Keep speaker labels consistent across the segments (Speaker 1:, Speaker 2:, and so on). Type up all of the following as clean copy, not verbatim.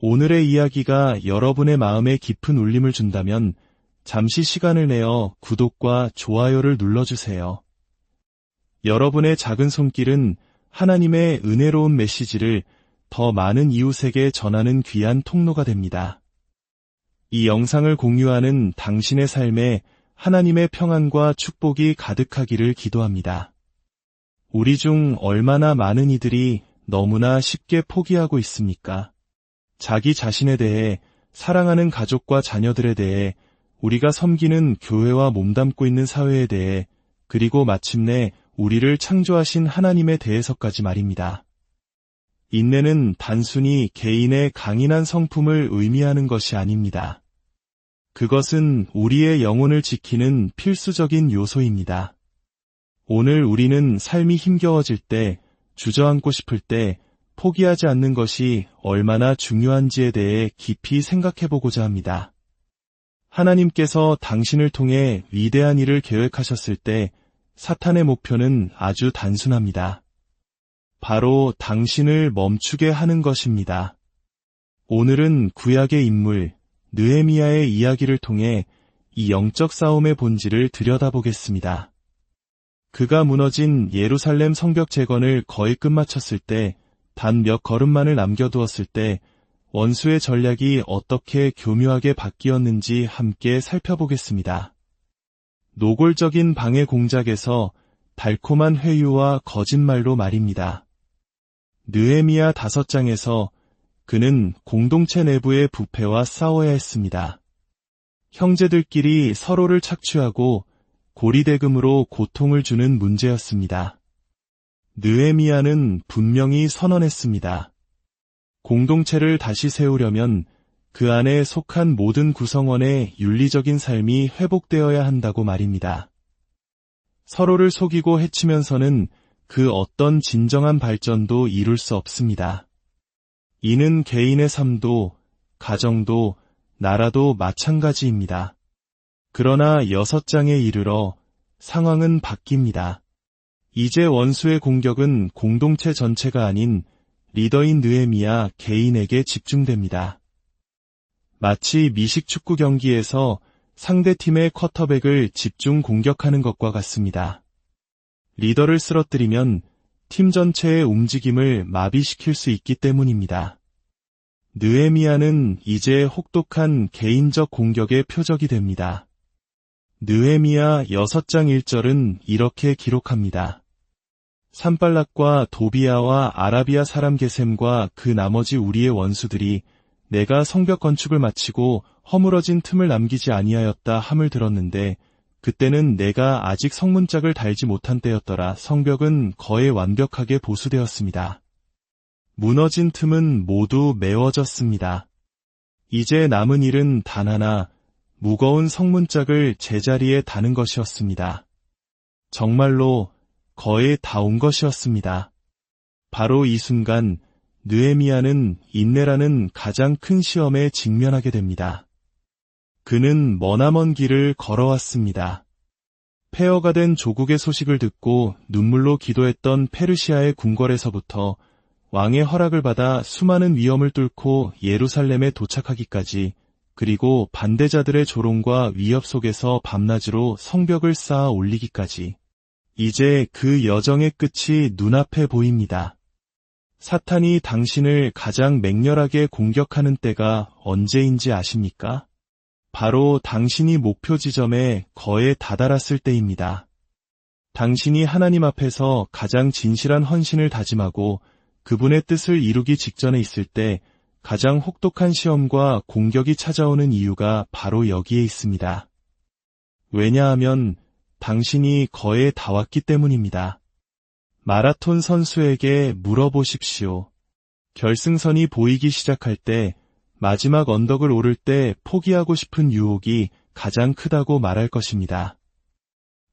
Speaker 1: 오늘의 이야기가 여러분의 마음에 깊은 울림을 준다면 잠시 시간을 내어 구독과 좋아요를 눌러주세요. 여러분의 작은 손길은 하나님의 은혜로운 메시지를 더 많은 이웃에게 전하는 귀한 통로가 됩니다. 이 영상을 공유하는 당신의 삶에 하나님의 평안과 축복이 가득하기를 기도합니다. 우리 중 얼마나 많은 이들이 너무나 쉽게 포기하고 있습니까? 자기 자신에 대해, 사랑하는 가족과 자녀들에 대해, 우리가 섬기는 교회와 몸담고 있는 사회에 대해, 그리고 마침내 우리를 창조하신 하나님에 대해서까지 말입니다. 인내는 단순히 개인의 강인한 성품을 의미하는 것이 아닙니다. 그것은 우리의 영혼을 지키는 필수적인 요소입니다. 오늘 우리는 삶이 힘겨워질 때, 주저앉고 싶을 때, 포기하지 않는 것이 얼마나 중요한지에 대해 깊이 생각해보고자 합니다. 하나님께서 당신을 통해 위대한 일을 계획하셨을 때 사탄의 목표는 아주 단순합니다. 바로 당신을 멈추게 하는 것입니다. 오늘은 구약의 인물 느헤미야의 이야기를 통해 이 영적 싸움의 본질을 들여다보겠습니다. 그가 무너진 예루살렘 성벽 재건을 거의 끝마쳤을 때, 단 몇 걸음만을 남겨두었을 때 원수의 전략이 어떻게 교묘하게 바뀌었는지 함께 살펴보겠습니다. 노골적인 방해 공작에서 달콤한 회유와 거짓말로 말입니다. 느헤미야 5장에서 그는 공동체 내부의 부패와 싸워야 했습니다. 형제들끼리 서로를 착취하고 고리대금으로 고통을 주는 문제였습니다. 느헤미야는 분명히 선언했습니다. 공동체를 다시 세우려면 그 안에 속한 모든 구성원의 윤리적인 삶이 회복되어야 한다고 말입니다. 서로를 속이고 해치면서는 그 어떤 진정한 발전도 이룰 수 없습니다. 이는 개인의 삶도, 가정도, 나라도 마찬가지입니다. 그러나 6장에 이르러 상황은 바뀝니다. 이제 원수의 공격은 공동체 전체가 아닌 리더인 느헤미야 개인에게 집중됩니다. 마치 미식 축구 경기에서 상대팀의 쿼터백을 집중 공격하는 것과 같습니다. 리더를 쓰러뜨리면 팀 전체의 움직임을 마비시킬 수 있기 때문입니다. 느헤미야는 이제 혹독한 개인적 공격의 표적이 됩니다. 느헤미야 6장 1절은 이렇게 기록합니다. 산발락과 도비아와 아라비아 사람 게셈과 그 나머지 우리의 원수들이 내가 성벽 건축을 마치고 허물어진 틈을 남기지 아니하였다 함을 들었는데 그때는 내가 아직 성문짝을 달지 못한 때였더라. 성벽은 거의 완벽하게 보수되었습니다. 무너진 틈은 모두 메워졌습니다. 이제 남은 일은 단 하나, 무거운 성문짝을 제자리에 다는 것이었습니다. 정말로 거의 다 온 것이었습니다. 바로 이 순간 느헤미야는 인내라는 가장 큰 시험에 직면하게 됩니다. 그는 머나먼 길을 걸어왔습니다. 폐허가 된 조국의 소식을 듣고 눈물로 기도했던 페르시아의 궁궐에서부터 왕의 허락을 받아 수많은 위험을 뚫고 예루살렘에 도착하기까지, 그리고 반대자들의 조롱과 위협 속에서 밤낮으로 성벽을 쌓아 올리기까지, 이제 그 여정의 끝이 눈앞에 보입니다. 사탄이 당신을 가장 맹렬하게 공격하는 때가 언제인지 아십니까? 바로 당신이 목표 지점에 거의 다다랐을 때입니다. 당신이 하나님 앞에서 가장 진실한 헌신을 다짐하고 그분의 뜻을 이루기 직전에 있을 때 가장 혹독한 시험과 공격이 찾아오는 이유가 바로 여기에 있습니다. 왜냐하면 당신이 거의 다 왔기 때문입니다. 마라톤 선수에게 물어보십시오. 결승선이 보이기 시작할 때, 마지막 언덕을 오를 때 포기하고 싶은 유혹이 가장 크다고 말할 것입니다.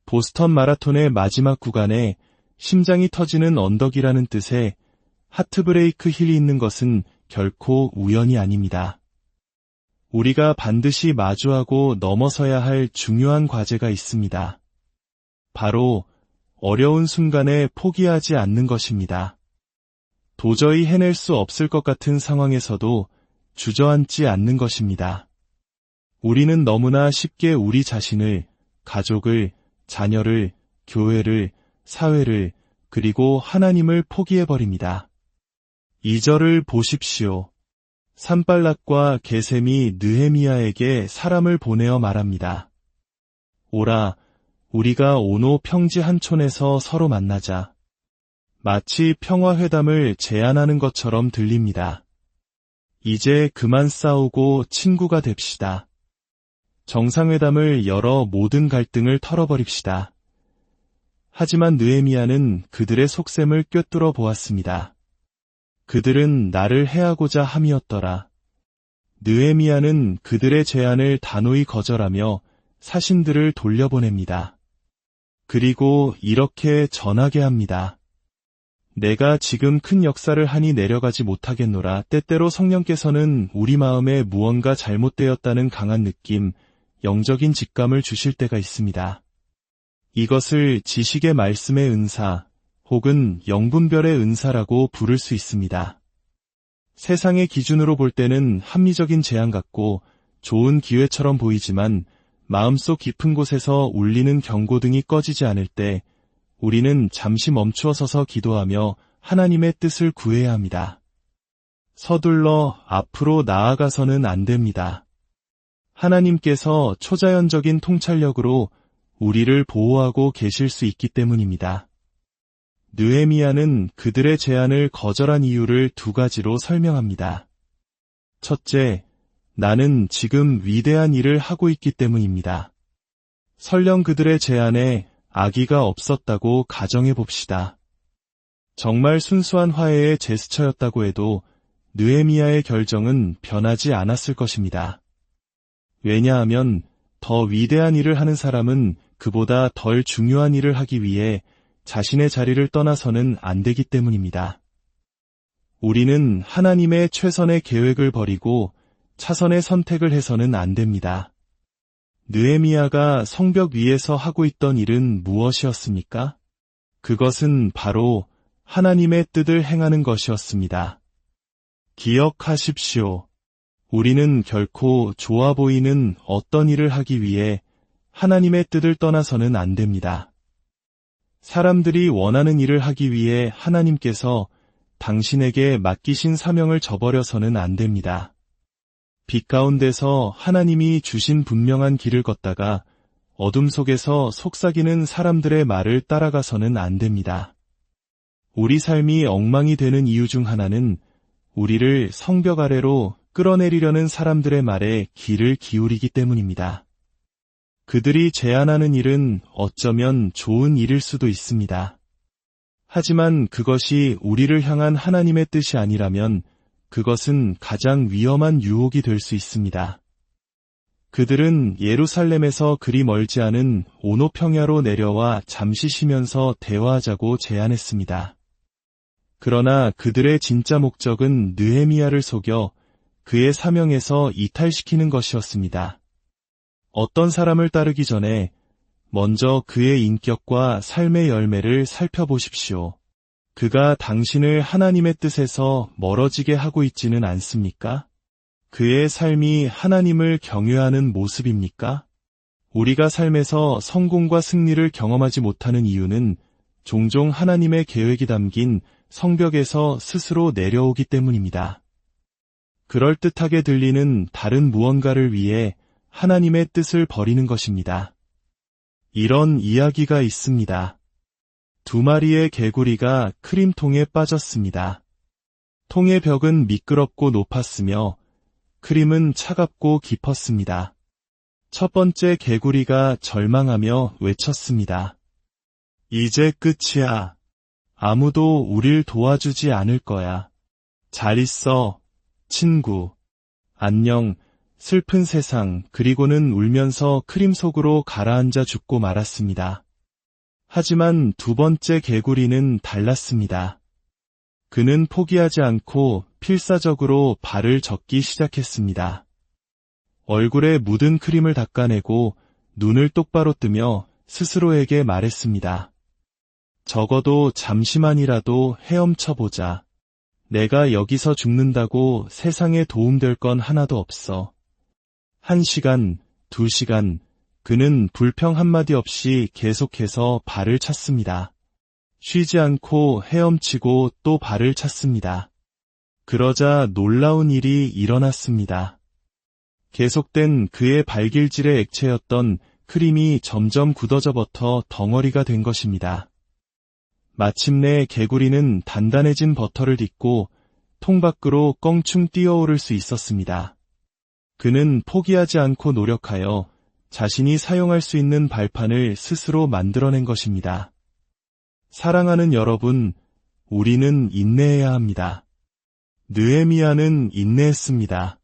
Speaker 1: 보스턴 마라톤의 마지막 구간에 심장이 터지는 언덕이라는 뜻의 하트브레이크 힐이 있는 것은 결코 우연이 아닙니다. 우리가 반드시 마주하고 넘어서야 할 중요한 과제가 있습니다. 바로 어려운 순간에 포기하지 않는 것입니다. 도저히 해낼 수 없을 것 같은 상황에서도 주저앉지 않는 것입니다. 우리는 너무나 쉽게 우리 자신을, 가족을, 자녀를, 교회를, 사회를, 그리고 하나님을 포기해버립니다. 2절을 보십시오. 산발락과 게셈이 느헤미야에게 사람을 보내어 말합니다. 오라, 우리가 오노 평지 한 촌에서 서로 만나자. 마치 평화회담을 제안하는 것처럼 들립니다. 이제 그만 싸우고 친구가 됩시다. 정상회담을 열어 모든 갈등을 털어버립시다. 하지만 느헤미야는 그들의 속셈을 꿰뚫어 보았습니다. 그들은 나를 해하고자 함이었더라. 느헤미야는 그들의 제안을 단호히 거절하며 사신들을 돌려보냅니다. 그리고 이렇게 전하게 합니다. 내가 지금 큰 역사를 하니 내려가지 못하겠노라. 때때로 성령께서는 우리 마음에 무언가 잘못되었다는 강한 느낌, 영적인 직감을 주실 때가 있습니다. 이것을 지식의 말씀의 은사 혹은 영분별의 은사라고 부를 수 있습니다. 세상의 기준으로 볼 때는 합리적인 제안 같고 좋은 기회처럼 보이지만 마음속 깊은 곳에서 울리는 경고등이 꺼지지 않을 때 우리는 잠시 멈추어 서서 기도하며 하나님의 뜻을 구해야 합니다. 서둘러 앞으로 나아가서는 안 됩니다. 하나님께서 초자연적인 통찰력으로 우리를 보호하고 계실 수 있기 때문입니다. 느헤미야는 그들의 제안을 거절한 이유를 두 가지로 설명합니다. 첫째, 나는 지금 위대한 일을 하고 있기 때문입니다. 설령 그들의 제안에 악의가 없었다고 가정해 봅시다. 정말 순수한 화해의 제스처였다고 해도 느헤미야의 결정은 변하지 않았을 것입니다. 왜냐하면 더 위대한 일을 하는 사람은 그보다 덜 중요한 일을 하기 위해 자신의 자리를 떠나서는 안 되기 때문입니다. 우리는 하나님의 최선의 계획을 버리고 차선의 선택을 해서는 안 됩니다. 느헤미야가 성벽 위에서 하고 있던 일은 무엇이었습니까? 그것은 바로 하나님의 뜻을 행하는 것이었습니다. 기억하십시오. 우리는 결코 좋아 보이는 어떤 일을 하기 위해 하나님의 뜻을 떠나서는 안 됩니다. 사람들이 원하는 일을 하기 위해 하나님께서 당신에게 맡기신 사명을 저버려서는 안 됩니다. 빛 가운데서 하나님이 주신 분명한 길을 걷다가 어둠 속에서 속삭이는 사람들의 말을 따라가서는 안 됩니다. 우리 삶이 엉망이 되는 이유 중 하나는 우리를 성벽 아래로 끌어내리려는 사람들의 말에 귀를 기울이기 때문입니다. 그들이 제안하는 일은 어쩌면 좋은 일일 수도 있습니다. 하지만 그것이 우리를 향한 하나님의 뜻이 아니라면 그것은 가장 위험한 유혹이 될 수 있습니다. 그들은 예루살렘에서 그리 멀지 않은 오노 평야로 내려와 잠시 쉬면서 대화하자고 제안했습니다. 그러나 그들의 진짜 목적은 느헤미야를 속여 그의 사명에서 이탈시키는 것이었습니다. 어떤 사람을 따르기 전에 먼저 그의 인격과 삶의 열매를 살펴보십시오. 그가 당신을 하나님의 뜻에서 멀어지게 하고 있지는 않습니까? 그의 삶이 하나님을 경외하는 모습입니까? 우리가 삶에서 성공과 승리를 경험하지 못하는 이유는 종종 하나님의 계획이 담긴 성벽에서 스스로 내려오기 때문입니다. 그럴듯하게 들리는 다른 무언가를 위해 하나님의 뜻을 버리는 것입니다. 이런 이야기가 있습니다. 두 마리의 개구리가 크림통에 빠졌습니다. 통의 벽은 미끄럽고 높았으며 크림은 차갑고 깊었습니다. 첫 번째 개구리가 절망하며 외쳤습니다. 이제 끝이야. 아무도 우릴 도와주지 않을 거야. 잘 있어, 친구. 안녕, 슬픈 세상. 그리고는 울면서 크림 속으로 가라앉아 죽고 말았습니다. 하지만 두 번째 개구리는 달랐습니다. 그는 포기하지 않고 필사적으로 발을 젓기 시작했습니다. 얼굴에 묻은 크림을 닦아내고 눈을 똑바로 뜨며 스스로에게 말했습니다. 적어도 잠시만이라도 헤엄쳐보자. 내가 여기서 죽는다고 세상에 도움될 건 하나도 없어. 1시간, 2시간, 그는 불평 한마디 없이 계속해서 발을 찼습니다. 쉬지 않고 헤엄치고 또 발을 찼습니다. 그러자 놀라운 일이 일어났습니다. 계속된 그의 발길질의 액체였던 크림이 점점 굳어져 버터 덩어리가 된 것입니다. 마침내 개구리는 단단해진 버터를 딛고 통 밖으로 껑충 뛰어오를 수 있었습니다. 그는 포기하지 않고 노력하여 자신이 사용할 수 있는 발판을 스스로 만들어낸 것입니다. 사랑하는 여러분, 우리는 인내해야 합니다. 느헤미야는 인내했습니다.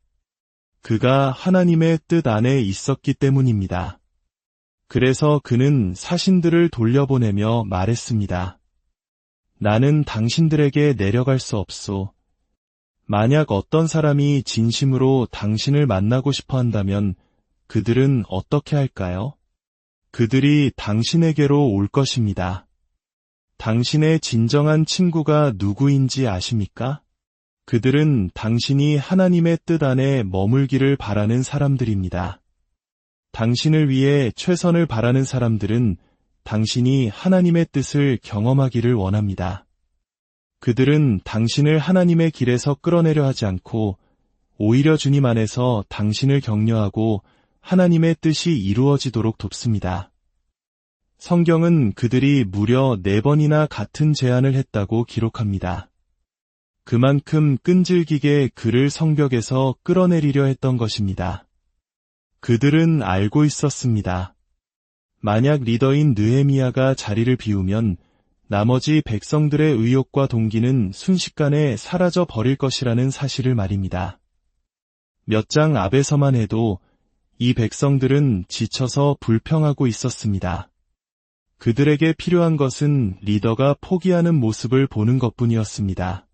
Speaker 1: 그가 하나님의 뜻 안에 있었기 때문입니다. 그래서 그는 사신들을 돌려보내며 말했습니다. 나는 당신들에게 내려갈 수 없소. 만약 어떤 사람이 진심으로 당신을 만나고 싶어 한다면 그들은 어떻게 할까요? 그들이 당신에게로 올 것입니다. 당신의 진정한 친구가 누구인지 아십니까? 그들은 당신이 하나님의 뜻 안에 머물기를 바라는 사람들입니다. 당신을 위해 최선을 바라는 사람들은 당신이 하나님의 뜻을 경험하기를 원합니다. 그들은 당신을 하나님의 길에서 끌어내려 하지 않고 오히려 주님 안에서 당신을 격려하고 하나님의 뜻이 이루어지도록 돕습니다. 성경은 그들이 무려 4번이나 같은 제안을 했다고 기록합니다. 그만큼 끈질기게 그를 성벽에서 끌어내리려 했던 것입니다. 그들은 알고 있었습니다. 만약 리더인 느헤미야가 자리를 비우면 나머지 백성들의 의욕과 동기는 순식간에 사라져 버릴 것이라는 사실을 말입니다. 몇 장 앞에서만 해도 이 백성들은 지쳐서 불평하고 있었습니다. 그들에게 필요한 것은 리더가 포기하는 모습을 보는 것뿐이었습니다.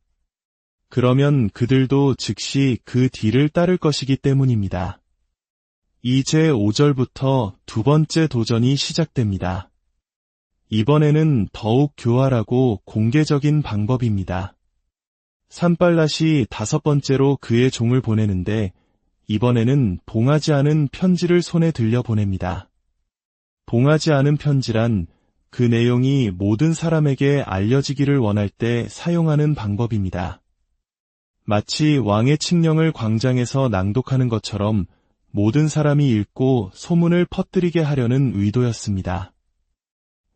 Speaker 1: 그러면 그들도 즉시 그 뒤를 따를 것이기 때문입니다. 이제 5절부터 두 번째 도전이 시작됩니다. 이번에는 더욱 교활하고 공개적인 방법입니다. 산발랏이 5번째로 그의 종을 보내는데 이번에는 봉하지 않은 편지를 손에 들려 보냅니다. 봉하지 않은 편지란 그 내용이 모든 사람에게 알려지기를 원할 때 사용하는 방법입니다. 마치 왕의 칙령을 광장에서 낭독하는 것처럼 모든 사람이 읽고 소문을 퍼뜨리게 하려는 의도였습니다.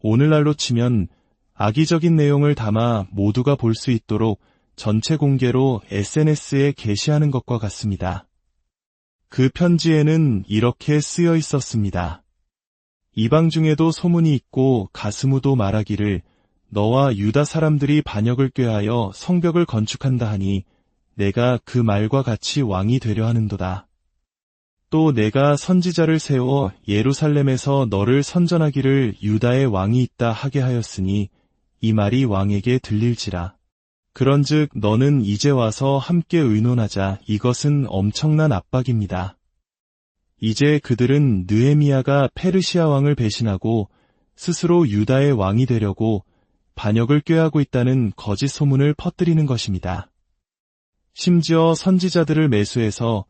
Speaker 1: 오늘날로 치면 악의적인 내용을 담아 모두가 볼 수 있도록 전체 공개로 SNS에 게시하는 것과 같습니다. 그 편지에는 이렇게 쓰여 있었습니다. 이방 중에도 소문이 있고 가스무도 말하기를 너와 유다 사람들이 반역을 꾀하여 성벽을 건축한다 하니 내가 그 말과 같이 왕이 되려 하는도다. 또 내가 선지자를 세워 예루살렘에서 너를 선전하기를 유다의 왕이 있다 하게 하였으니 이 말이 왕에게 들릴지라. 그런즉 너는 이제 와서 함께 의논하자. 이것은 엄청난 압박입니다. 이제 그들은 느헤미야가 페르시아 왕을 배신하고 스스로 유다의 왕이 되려고 반역을 꾀하고 있다는 거짓 소문을 퍼뜨리는 것입니다. 심지어 선지자들을 매수해서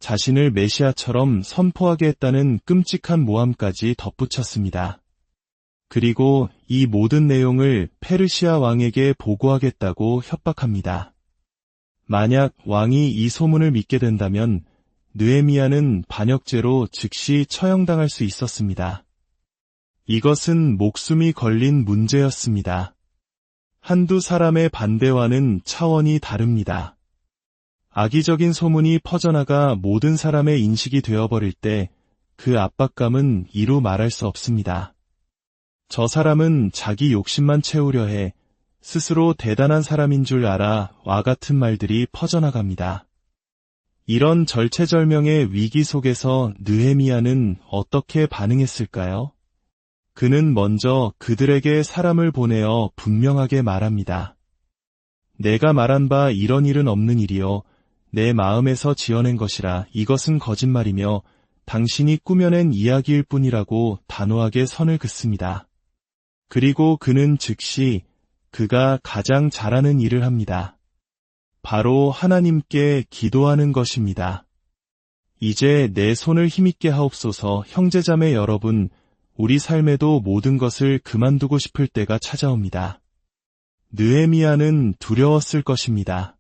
Speaker 1: 자신을 메시아처럼 선포하게 했다는 끔찍한 모함까지 덧붙였습니다. 그리고 이 모든 내용을 페르시아 왕에게 보고하겠다고 협박합니다. 만약 왕이 이 소문을 믿게 된다면 느헤미야는 반역죄로 즉시 처형당할 수 있었습니다. 이것은 목숨이 걸린 문제였습니다. 한두 사람의 반대와는 차원이 다릅니다. 악의적인 소문이 퍼져나가 모든 사람의 인식이 되어버릴 때 그 압박감은 이루 말할 수 없습니다. 저 사람은 자기 욕심만 채우려 해 스스로 대단한 사람인 줄 알아 와 같은 말들이 퍼져나갑니다. 이런 절체절명의 위기 속에서 느헤미야는 어떻게 반응했을까요? 그는 먼저 그들에게 사람을 보내어 분명하게 말합니다. 내가 말한 바 이런 일은 없는 일이요 내 마음에서 지어낸 것이라. 이것은 거짓말이며 당신이 꾸며낸 이야기일 뿐이라고 단호하게 선을 긋습니다. 그리고 그는 즉시 그가 가장 잘하는 일을 합니다. 바로 하나님께 기도하는 것입니다. 이제 내 손을 힘있게 하옵소서. 형제자매 여러분, 우리 삶에도 모든 것을 그만두고 싶을 때가 찾아옵니다. 느헤미야는 두려웠을 것입니다.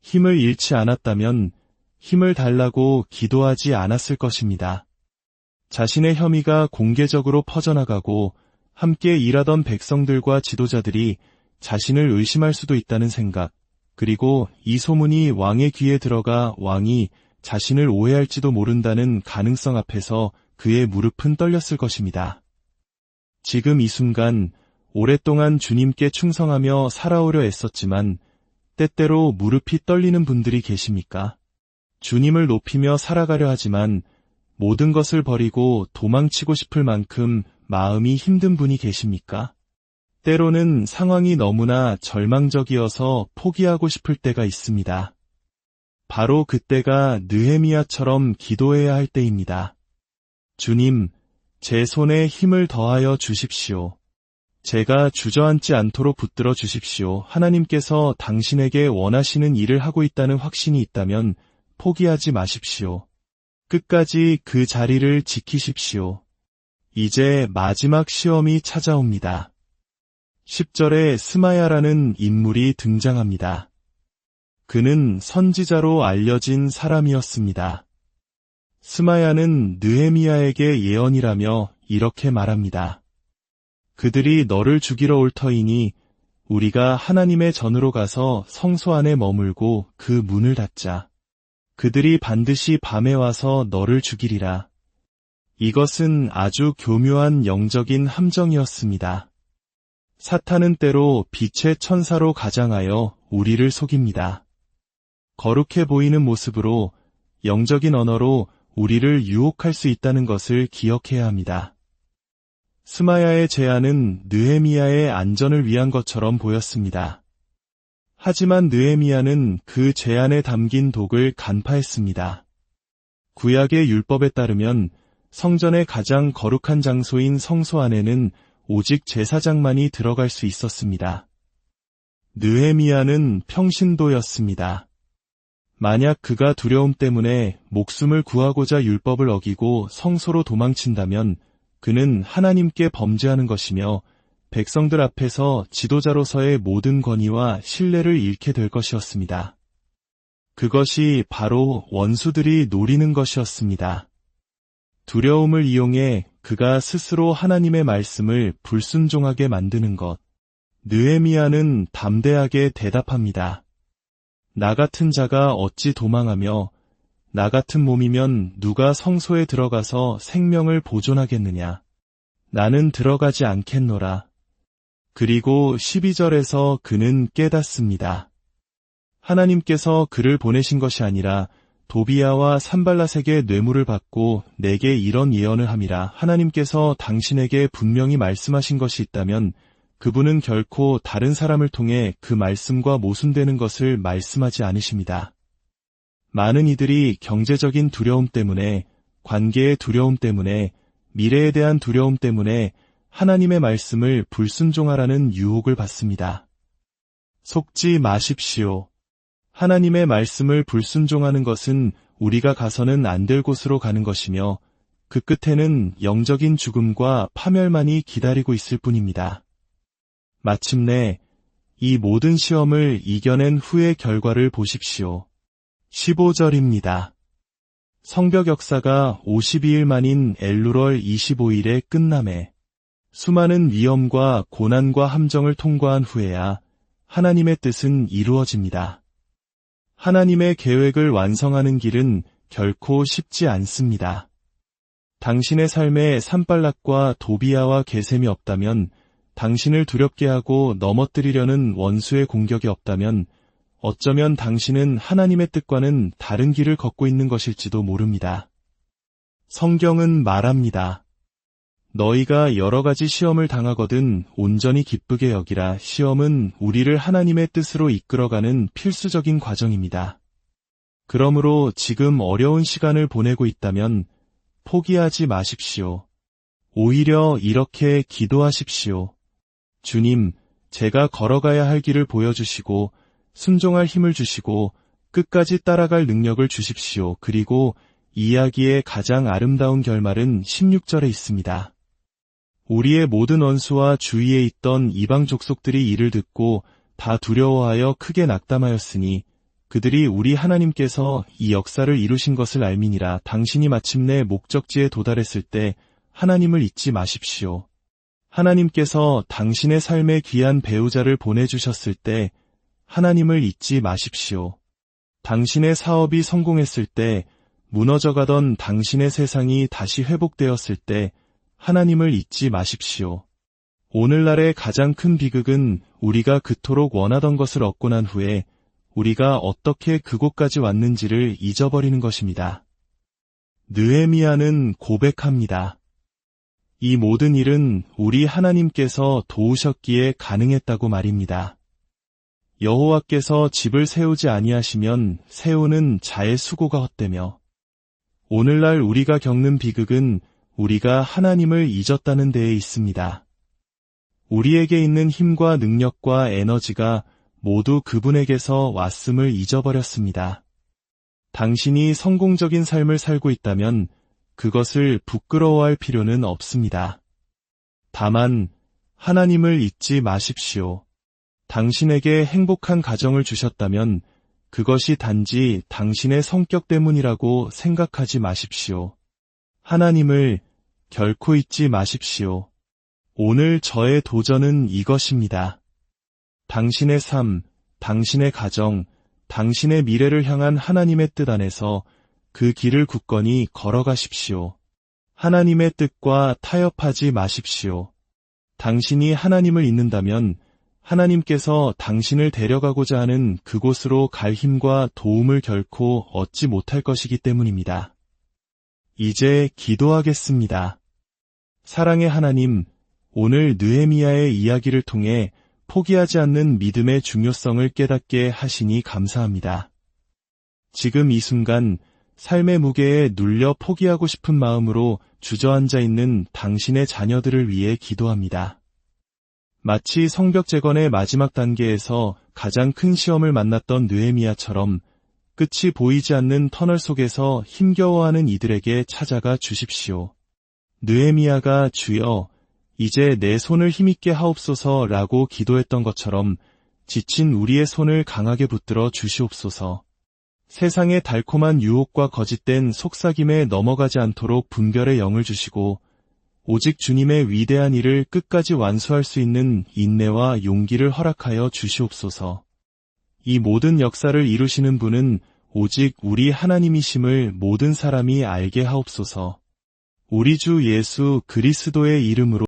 Speaker 1: 힘을 잃지 않았다면 힘을 달라고 기도하지 않았을 것입니다. 자신의 혐의가 공개적으로 퍼져나가고 함께 일하던 백성들과 지도자들이 자신을 의심할 수도 있다는 생각, 그리고 이 소문이 왕의 귀에 들어가 왕이 자신을 오해할지도 모른다는 가능성 앞에서 그의 무릎은 떨렸을 것입니다. 지금 이 순간 오랫동안 주님께 충성하며 살아오려 애썼지만 때때로 무릎이 떨리는 분들이 계십니까? 주님을 높이며 살아가려 하지만 모든 것을 버리고 도망치고 싶을 만큼 마음이 힘든 분이 계십니까? 때로는 상황이 너무나 절망적이어서 포기하고 싶을 때가 있습니다. 바로 그때가 느헤미야처럼 기도해야 할 때입니다. 주님, 제 손에 힘을 더하여 주십시오. 제가 주저앉지 않도록 붙들어 주십시오. 하나님께서 당신에게 원하시는 일을 하고 있다는 확신이 있다면 포기하지 마십시오. 끝까지 그 자리를 지키십시오. 이제 마지막 시험이 찾아옵니다. 10절에 스마야라는 인물이 등장합니다. 그는 선지자로 알려진 사람이었습니다. 스마야는 느헤미야에게 예언이라며 이렇게 말합니다. 그들이 너를 죽이러 올 터이니 우리가 하나님의 전으로 가서 성소 안에 머물고 그 문을 닫자. 그들이 반드시 밤에 와서 너를 죽이리라. 이것은 아주 교묘한 영적인 함정이었습니다. 사탄은 때로 빛의 천사로 가장하여 우리를 속입니다. 거룩해 보이는 모습으로 영적인 언어로 우리를 유혹할 수 있다는 것을 기억해야 합니다. 스마야의 제안은 느헤미야의 안전을 위한 것처럼 보였습니다. 하지만 느헤미야는 그 제안에 담긴 독을 간파했습니다. 구약의 율법에 따르면 성전의 가장 거룩한 장소인 성소 안에는 오직 제사장만이 들어갈 수 있었습니다. 느헤미야는 평신도였습니다. 만약 그가 두려움 때문에 목숨을 구하고자 율법을 어기고 성소로 도망친다면 그는 하나님께 범죄하는 것이며 백성들 앞에서 지도자로서의 모든 권위와 신뢰를 잃게 될 것이었습니다. 그것이 바로 원수들이 노리는 것이었습니다. 두려움을 이용해 그가 스스로 하나님의 말씀을 불순종하게 만드는 것. 느헤미야는 담대하게 대답합니다. 나 같은 자가 어찌 도망하며 나 같은 몸이면 누가 성소에 들어가서 생명을 보존하겠느냐. 나는 들어가지 않겠노라. 그리고 12절에서 그는 깨닫습니다. 하나님께서 그를 보내신 것이 아니라 도비야와 산발랏에게 뇌물을 받고 내게 이런 예언을 함이라. 하나님께서 당신에게 분명히 말씀하신 것이 있다면 그분은 결코 다른 사람을 통해 그 말씀과 모순되는 것을 말씀하지 않으십니다. 많은 이들이 경제적인 두려움 때문에, 관계의 두려움 때문에, 미래에 대한 두려움 때문에 하나님의 말씀을 불순종하라는 유혹을 받습니다. 속지 마십시오. 하나님의 말씀을 불순종하는 것은 우리가 가서는 안 될 곳으로 가는 것이며 그 끝에는 영적인 죽음과 파멸만이 기다리고 있을 뿐입니다. 마침내 이 모든 시험을 이겨낸 후의 결과를 보십시오. 15절입니다. 성벽 역사가 52일 만인 엘루럴 25일에 끝남에 수많은 위험과 고난과 함정을 통과한 후에야 하나님의 뜻은 이루어집니다. 하나님의 계획을 완성하는 길은 결코 쉽지 않습니다. 당신의 삶에 산발락과 도비야와 게셈이 없다면, 당신을 두렵게 하고 넘어뜨리려는 원수의 공격이 없다면 어쩌면 당신은 하나님의 뜻과는 다른 길을 걷고 있는 것일지도 모릅니다. 성경은 말합니다. 너희가 여러 가지 시험을 당하거든 온전히 기쁘게 여기라. 시험은 우리를 하나님의 뜻으로 이끌어가는 필수적인 과정입니다. 그러므로 지금 어려운 시간을 보내고 있다면 포기하지 마십시오. 오히려 이렇게 기도하십시오. 주님, 제가 걸어가야 할 길을 보여주시고 순종할 힘을 주시고 끝까지 따라갈 능력을 주십시오. 그리고 이 이야기의 가장 아름다운 결말은 16절에 있습니다. 우리의 모든 원수와 주위에 있던 이방 족속들이 이를 듣고 다 두려워하여 크게 낙담하였으니 그들이 우리 하나님께서 이 역사를 이루신 것을 알미니라. 당신이 마침내 목적지에 도달했을 때 하나님을 잊지 마십시오. 하나님께서 당신의 삶에 귀한 배우자를 보내주셨을 때 하나님을 잊지 마십시오. 당신의 사업이 성공했을 때, 무너져가던 당신의 세상이 다시 회복되었을 때 하나님을 잊지 마십시오. 오늘날의 가장 큰 비극은 우리가 그토록 원하던 것을 얻고 난 후에 우리가 어떻게 그곳까지 왔는지를 잊어버리는 것입니다. 느헤미야는 고백합니다. 이 모든 일은 우리 하나님께서 도우셨기에 가능했다고 말입니다. 여호와께서 집을 세우지 아니하시면 세우는 자의 수고가 헛되며 오늘날 우리가 겪는 비극은 우리가 하나님을 잊었다는 데에 있습니다. 우리에게 있는 힘과 능력과 에너지가 모두 그분에게서 왔음을 잊어버렸습니다. 당신이 성공적인 삶을 살고 있다면 그것을 부끄러워할 필요는 없습니다. 다만 하나님을 잊지 마십시오. 당신에게 행복한 가정을 주셨다면 그것이 단지 당신의 성격 때문이라고 생각하지 마십시오. 하나님을 결코 잊지 마십시오. 오늘 저의 도전은 이것입니다. 당신의 삶, 당신의 가정, 당신의 미래를 향한 하나님의 뜻 안에서 그 길을 굳건히 걸어가십시오. 하나님의 뜻과 타협하지 마십시오. 당신이 하나님을 잊는다면 하나님께서 당신을 데려가고자 하는 그곳으로 갈 힘과 도움을 결코 얻지 못할 것이기 때문입니다. 이제 기도하겠습니다. 사랑의 하나님, 오늘 느헤미야의 이야기를 통해 포기하지 않는 믿음의 중요성을 깨닫게 하시니 감사합니다. 지금 이 순간 삶의 무게에 눌려 포기하고 싶은 마음으로 주저앉아 있는 당신의 자녀들을 위해 기도합니다. 마치 성벽 재건의 마지막 단계에서 가장 큰 시험을 만났던 느헤미야처럼 끝이 보이지 않는 터널 속에서 힘겨워하는 이들에게 찾아가 주십시오. 느헤미야가 주여, 이제 내 손을 힘있게 하옵소서라고 기도했던 것처럼 지친 우리의 손을 강하게 붙들어 주시옵소서. 세상의 달콤한 유혹과 거짓된 속삭임에 넘어가지 않도록 분별의 영을 주시고 오직 주님의 위대한 일을 끝까지 완수할 수 있는 인내와 용기를 허락하여 주시옵소서. 이 모든 역사를 이루시는 분은 오직 우리 하나님이심을 모든 사람이 알게 하옵소서. 우리 주 예수 그리스도의 이름으로